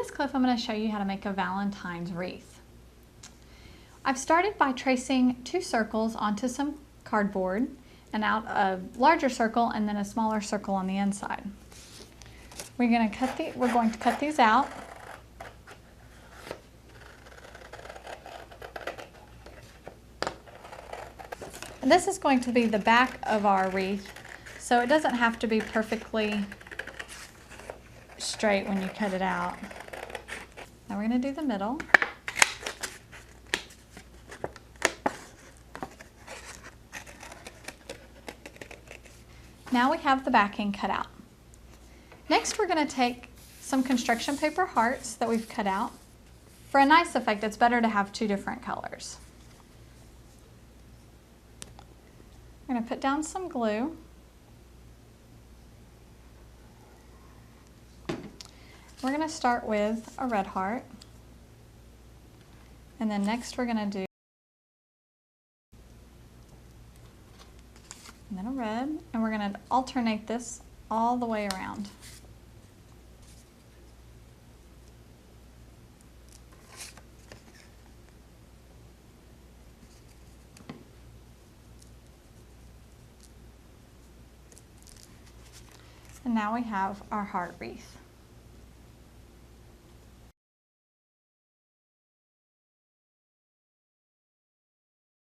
this clip, I'm going to show you how to make a Valentine's wreath. I've started by tracing 2 circles onto some cardboard and out a larger circle and then a smaller circle on the inside. We're going to cut these out. And this is going to be the back of our wreath, so it doesn't have to be perfectly straight when you cut it out. Now we're going to do the middle. Now we have the backing cut out. Next we're going to take some construction paper hearts that we've cut out. For a nice effect, it's better to have 2 different colors. I'm going to put down some glue. We're going to start with a red heart, and then next we're going to do and then a red, and we're going to alternate this all the way around. And now we have our heart wreath.